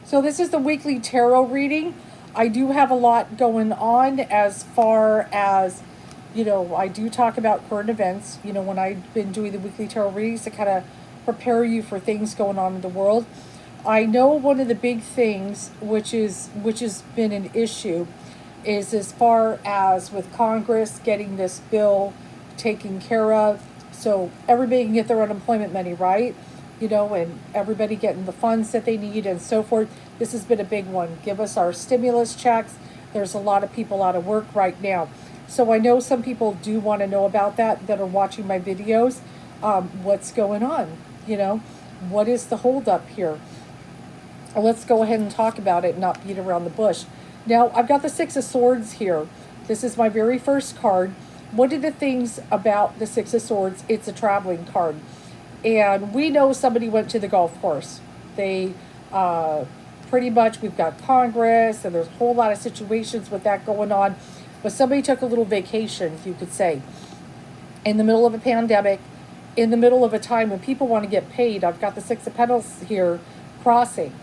So this is the weekly tarot reading. I do have a lot going on as far as, I do talk about current events, when I've been doing the weekly tarot readings to kind of prepare you for things going on in the world. I know one of the big things, which has been an issue, is as far as with Congress getting this bill taken care of, so everybody can get their unemployment money, right? And everybody getting the funds that they need and so forth. This has been a big one. Give us our stimulus checks. There's a lot of people out of work right now. So I know some people do want to know about that are watching my videos. What's going on? What is the holdup here? Let's go ahead and talk about it and not beat around the bush. Now, I've got the Six of Swords here. This is my very first card. One of the things about the Six of Swords, it's a traveling card. And we know somebody went to the golf course. They pretty much, we've got Congress, and there's a whole lot of situations with that going on. But somebody took a little vacation, you could say, in the middle of a pandemic, in the middle of a time when people want to get paid. I've got the Six of Pentacles here crossing.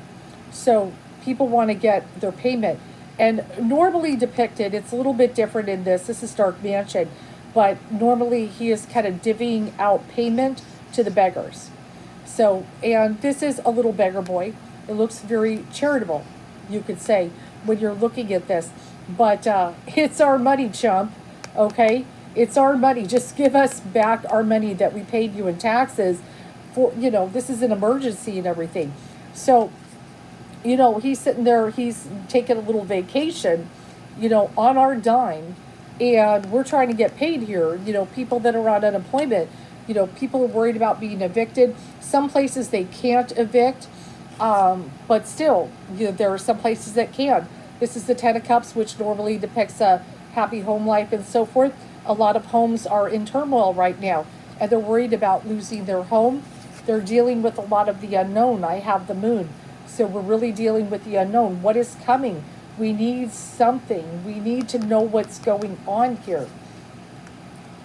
So people want to get their payment. And normally depicted, it's a little bit different in this. This is Dark Mansion. But normally he is kind of divvying out payment to the beggars. So, and this is a little beggar boy. It looks very charitable, you could say, when you're looking at this. But it's our money, chump, okay? It's our money. Just give us back our money that we paid you in taxes for, this is an emergency and everything. So, he's sitting there, he's taking a little vacation, on our dime, and we're trying to get paid here. People that are on unemployment, people are worried about being evicted. Some places they can't evict, but still, there are some places that can. This is the Ten of Cups, which normally depicts a happy home life and so forth. A lot of homes are in turmoil right now, and they're worried about losing their home. They're dealing with a lot of the unknown. I have the moon. So we're really dealing with the unknown. What is coming? We need something. We need to know what's going on here.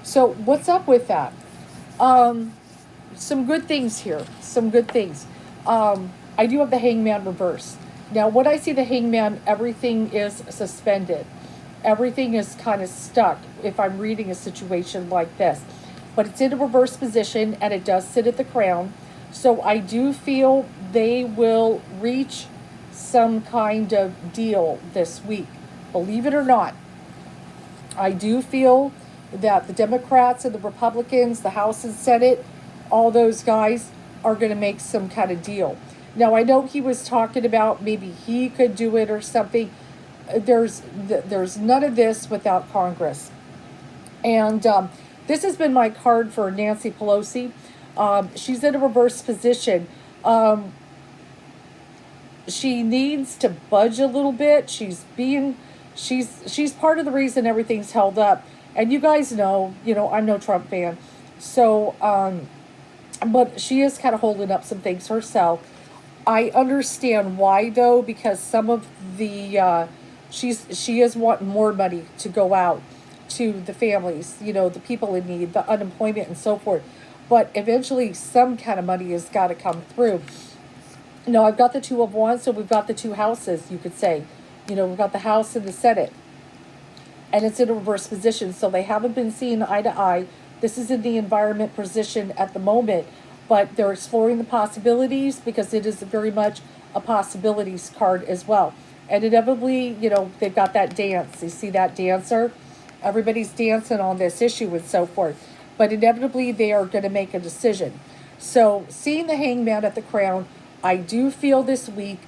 So what's up with that? Some good things here. Some good things. I do have the Hangman reverse. Now, when I see the Hangman, everything is suspended. Everything is kind of stuck if I'm reading a situation like this. But it's in a reverse position, and it does sit at the crown. So I do feel they will reach some kind of deal this week. Believe it or not. I do feel that the Democrats and the Republicans, the House and Senate, all those guys are going to make some kind of deal. Now, I know he was talking about maybe he could do it or something. There's none of this without Congress. And this has been my card for Nancy Pelosi. She's in a reverse position. She needs to budge a little bit. She's part of the reason everything's held up. And you guys know, I'm no Trump fan. So, but she is kind of holding up some things herself. I understand why, though, because some of the, she is wanting more money to go out to the families, the people in need, the unemployment and so forth. But eventually some kind of money has got to come through. Now, I've got the Two of Wands, so we've got the two houses, you could say. We've got the House and the Senate. And it's in a reverse position, so they haven't been seen eye to eye. This is in the environment position at the moment. But they're exploring the possibilities because it is very much a possibilities card as well. And inevitably, they've got that dance. You see that dancer? Everybody's dancing on this issue and so forth. But inevitably, they are going to make a decision. So seeing the Hangman at the crown, I do feel this week,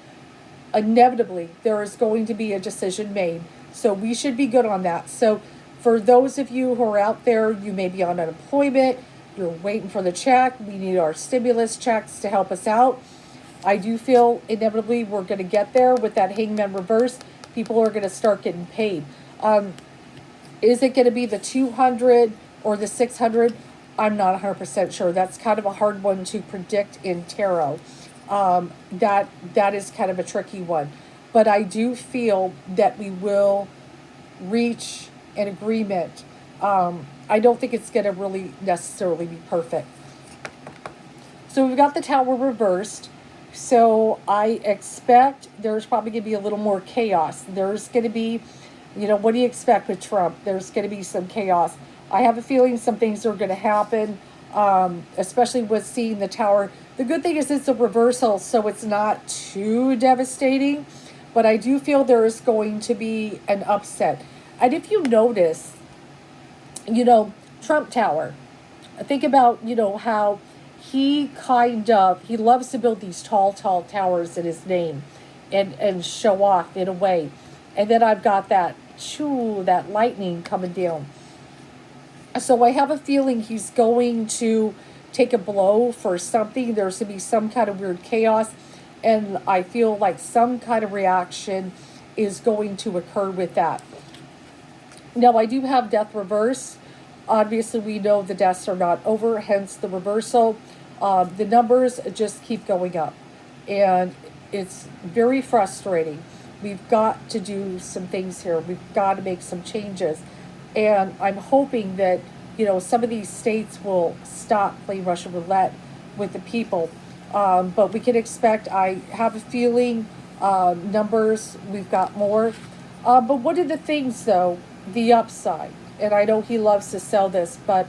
inevitably, there is going to be a decision made. So we should be good on that. So for those of you who are out there, you may be on unemployment, you're waiting for the check. We need our stimulus checks to help us out. I do feel inevitably we're going to get there with that Hangman reverse. People are going to start getting paid. Is it going to be the 200 or the 600? I'm not 100% sure. That's kind of a hard one to predict in tarot. That is kind of a tricky one. But I do feel that we will reach an agreement. I don't think it's going to really necessarily be perfect. So we've got the Tower reversed. So I expect there's probably going to be a little more chaos. There's going to be, what do you expect with Trump? There's going to be some chaos. I have a feeling some things are going to happen, especially with seeing the tower. The good thing is it's a reversal, so it's not too devastating. But I do feel there is going to be an upset. And if you notice, Trump Tower, think about, how he loves to build these tall, tall towers in his name and show off in a way. And then I've got that lightning coming down. So I have a feeling he's going to take a blow for something. There's going to be some kind of weird chaos. And I feel like some kind of reaction is going to occur with that. Now, I do have death reverse. Obviously, we know the deaths are not over, hence the reversal. The numbers just keep going up. And it's very frustrating. We've got to do some things here. We've got to make some changes. And I'm hoping that, some of these states will stop playing Russian roulette with the people. But we can expect, I have a feeling, numbers, we've got more. But one of the things, though, the upside, and I know he loves to sell this, but,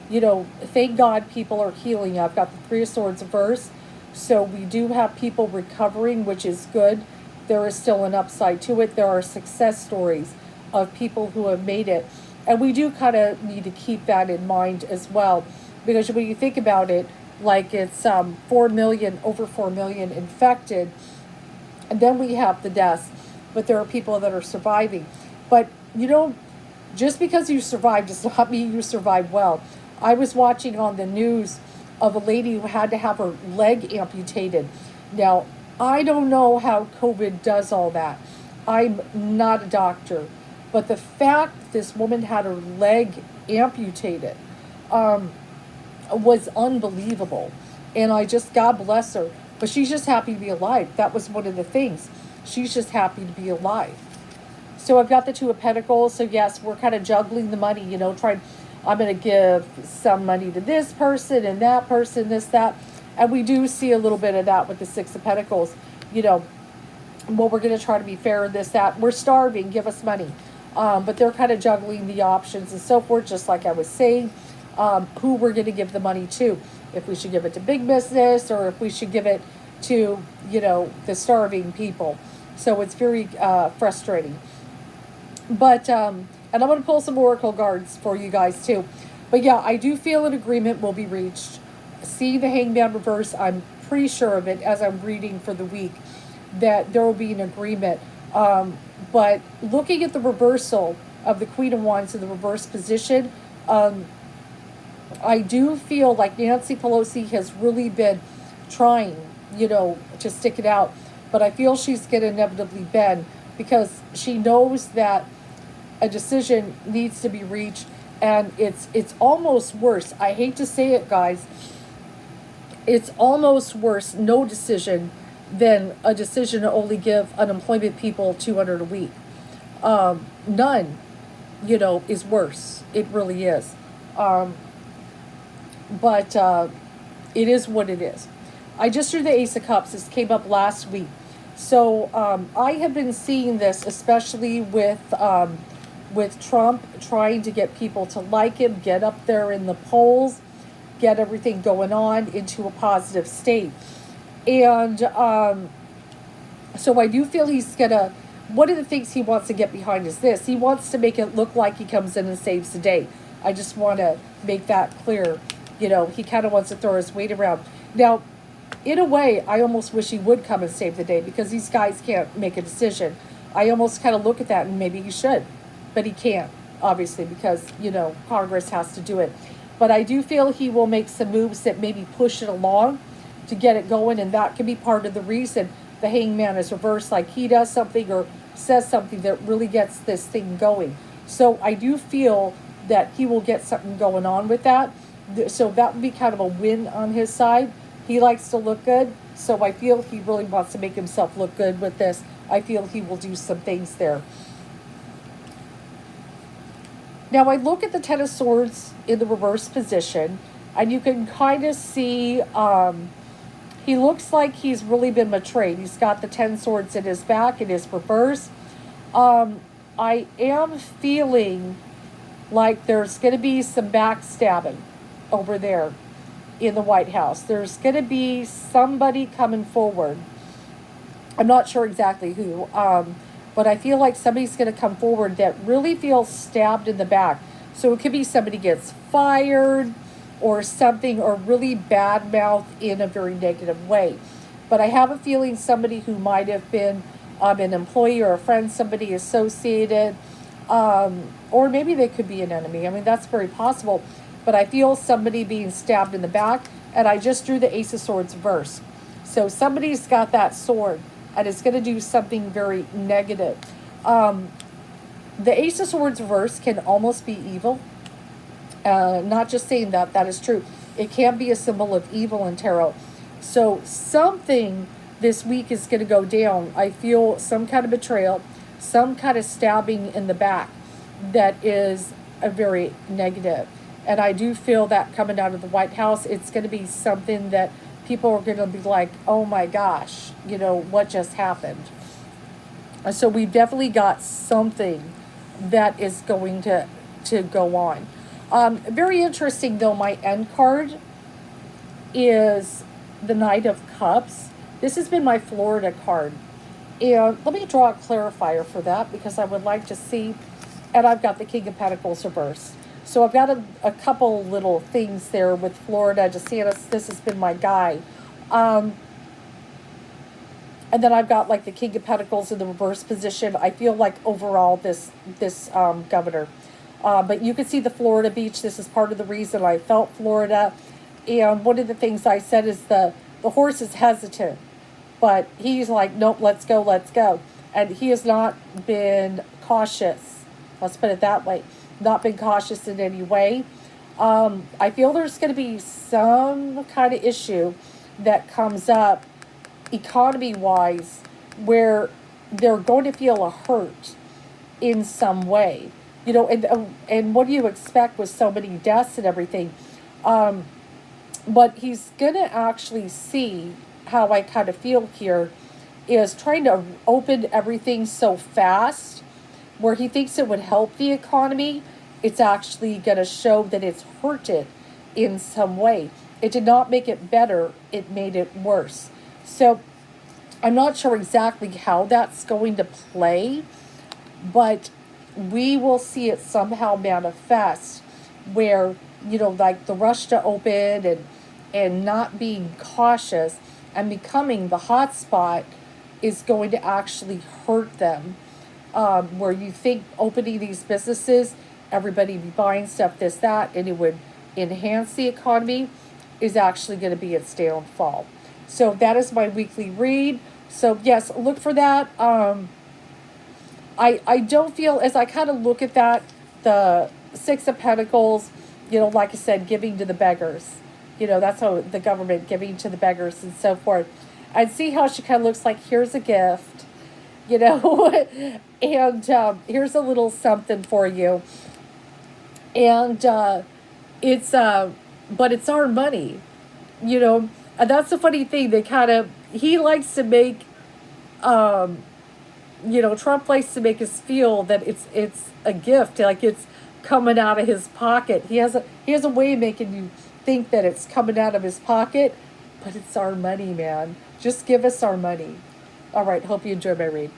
thank God people are healing. I've got the Three of Swords reverse. So we do have people recovering, which is good. There is still an upside to it. There are success stories of people who have made it. And we do kind of need to keep that in mind as well. Because when you think about it, like it's 4 million, over 4 million infected. And then we have the deaths. But there are people that are surviving. But, just because you survived does not mean you survived well. I was watching on the news of a lady who had to have her leg amputated. Now, I don't know how COVID does all that. I'm not a doctor. But the fact this woman had her leg amputated was unbelievable. And God bless her. But she's just happy to be alive. That was one of the things. She's just happy to be alive. So I've got the Two of Pentacles. So yes, we're kind of juggling the money, I'm going to give some money to this person and that person, this, that. And we do see a little bit of that with the Six of Pentacles. Well, we're going to try to be fair in this, that. We're starving, give us money. But they're kind of juggling the options and so forth, just like I was saying, who we're going to give the money to. If we should give it to big business or if we should give it to, the starving people. So it's very frustrating. But, and I'm going to pull some oracle cards for you guys too. But yeah, I do feel an agreement will be reached. See the Hangman reverse, I'm pretty sure of it as I'm reading for the week, that there will be an agreement. But looking at the reversal of the Queen of Wands in the reverse position, I do feel like Nancy Pelosi has really been trying, to stick it out. But I feel she's going to inevitably bend because she knows that a decision needs to be reached. And it's almost worse. I hate to say it, guys. It's almost worse, no decision, than a decision to only give unemployment people $200 a week. None, is worse. It really is. But it is what it is. I just drew the Ace of Cups. This came up last week. So I have been seeing this, especially with Trump trying to get people to like him, get up there in the polls, get everything going on into a positive state. And so I do feel he's gonna, one of the things he wants to get behind is this. He wants to make it look like he comes in and saves the day. I just want to make that clear. He kind of wants to throw his weight around. Now, in a way, I almost wish he would come and save the day because these guys can't make a decision. I almost kind of look at that and maybe he should, but he can't, obviously, because, Congress has to do it. But I do feel he will make some moves that maybe push it along to get it going, and that can be part of the reason the Hangman is reversed, like he does something or says something that really gets this thing going. So I do feel that he will get something going on with that. So that would be kind of a win on his side. He likes to look good, so I feel he really wants to make himself look good with this. I feel he will do some things there. Now I look at the Ten of Swords in the reverse position, and you can kind of see He looks like he's really been betrayed. He's got the 10 swords in his back, in his reverse. I am feeling like there's going to be some backstabbing over there in the White House. There's going to be somebody coming forward. I'm not sure exactly who, but I feel like somebody's going to come forward that really feels stabbed in the back. So it could be somebody gets fired or something, or really bad mouth in a very negative way. But I have a feeling somebody who might have been an employee or a friend, somebody associated, or maybe they could be an enemy. I mean, that's very possible. But I feel somebody being stabbed in the back, and I just drew the Ace of Swords verse. So somebody's got that sword, and it's going to do something very negative. The Ace of Swords verse can almost be evil. Not just saying that, that is true. It can be a symbol of evil in tarot. So something this week is going to go down. I feel some kind of betrayal, some kind of stabbing in the back that is a very negative. And I do feel that coming out of the White House, it's going to be something that people are going to be like, oh my gosh, you know, what just happened? So we've definitely got something that is going to go on. Very interesting, though, my end card is the Knight of Cups. This has been my Florida card. And let me draw a clarifier for that, because I would like to see. And I've got the King of Pentacles reversed. So I've got a couple little things there with Florida. Just seeing this has been my guy. And then I've got like the King of Pentacles in the reverse position. I feel like overall this governor. But you can see the Florida beach. This is part of the reason I felt Florida. And one of the things I said is the horse is hesitant. But he's like, nope, let's go, let's go. And he has not been cautious. Let's put it that way. Not been cautious in any way. I feel there's going to be some kind of issue that comes up economy-wise where they're going to feel a hurt in some way. You know, and what do you expect with so many deaths and everything? But he's going to actually see how I kind of feel here is trying to open everything so fast where he thinks it would help the economy. It's actually going to show that it's hurt it in some way. It did not make it better. It made it worse. So I'm not sure exactly how that's going to play, but we will see it somehow manifest where, you know, like the rush to open and not being cautious and becoming the hot spot is going to actually hurt them. Where you think opening these businesses, everybody be buying stuff, this, that, and it would enhance the economy, is actually going to be its downfall. So that is my weekly read. So yes, look for that. I don't feel, as I kind of look at that, the Six of Pentacles, you know, like I said, giving to the beggars. You know, that's how the government giving to the beggars and so forth. And see how she kind of looks like, here's a gift, you know, and here's a little something for you. And but it's our money, you know. And that's the funny thing. He likes to make, you know, Trump likes to make us feel that it's a gift, like it's coming out of his pocket. He has a way of making you think that it's coming out of his pocket, but it's our money, man. Just give us our money. All right, hope you enjoyed my read.